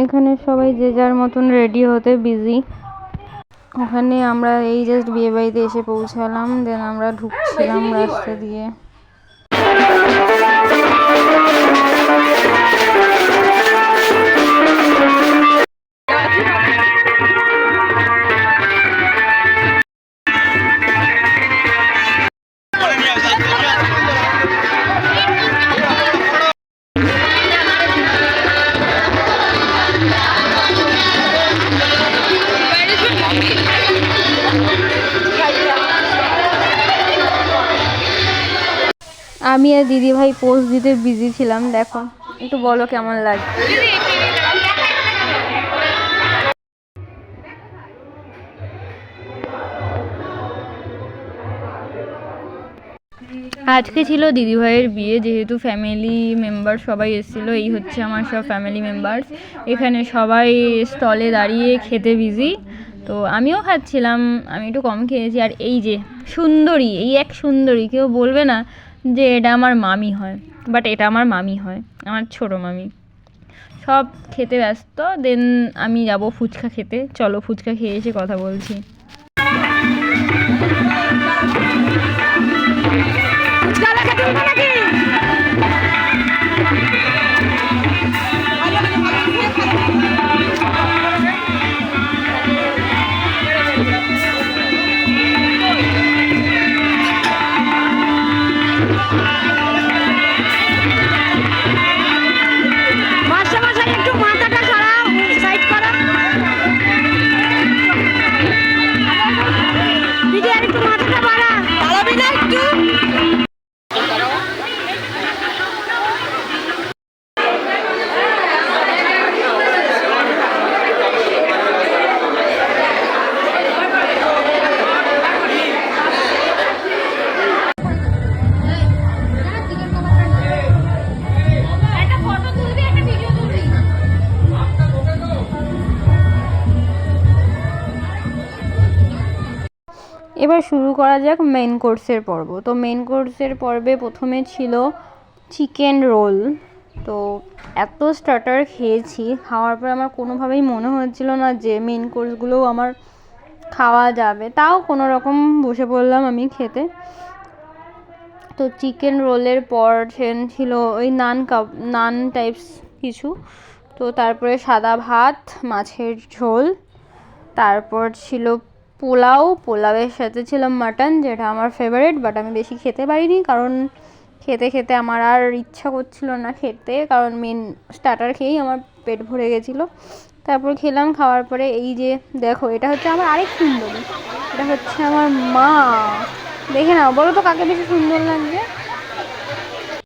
এখানে সবাই যে যার মতন রেডি হতে বিজি। ওখানে আমরা এই জাস্ট বিয়ে বাড়িতে এসে পৌঁছালাম, দেন আমরা ঢুকছিলাম রাস্তা দিয়ে। আমি আর দিদি ভাই পোজ দিতে বিজি ছিলাম। দেখো, একটু বলো কেমন লাগে। আজকে ছিল দিদিভাইয়ের বিয়ে, যেহেতু ফ্যামিলি মেম্বার সবাই এসেছিলো। এই হচ্ছে আমার সব ফ্যামিলি মেম্বার। এখানে সবাই স্টলে দাঁড়িয়ে খেতে বিজি, তো আমিও খাচ্ছিলাম। আমি একটু কম খেয়েছি। আর এই যে সুন্দরী, এই এক সুন্দরী, কেউ বলবে না যে এটা আমার মামি হয়, বাট এটা আমার মামি হয়, আমার ছোটো মামি। সব খেতে ব্যস্ত, দেন আমি যাব ফুচকা খেতে। চলো ফুচকা খেয়ে এসে কথা বলছি। এবার শুরু করা যাক মেন কোর্সের পর্ব। তো মেন কোর্সের পর্বে প্রথমে ছিল চিকেন রোল। তো এত স্টার্টার খেয়েছি, খাওয়ার পর আমার কোনোভাবেই মনে হচ্ছিল না যে মেন কোর্সগুলোও আমার খাওয়া যাবে। তাও কোনো রকম বসে পড়লাম আমি খেতে। তো চিকেন রোলের পর ছিল ওই নান টাইপস কিছু। তো তারপরে সাদা ভাত, মাছের ঝোল, তারপর ছিল পোলাওয়ের সাথে ছিল মাটন, যেটা আমার ফেভারিট, বাট আমি বেশি খেতে পারিনি কারণ খেতে খেতে আমার আর ইচ্ছা করছিল না খেতে, কারণ মেন স্টার্টার খেয়েই আমার পেট ভরে গেছিলো। তারপর খেলাম, খাওয়ার পরে এই যে দেখো, এটা হচ্ছে আমার আরেক সুন্দরী, এটা হচ্ছে আমার মা। দেখে নাও, বলো তো কাকে বেশি সুন্দর লাগছে।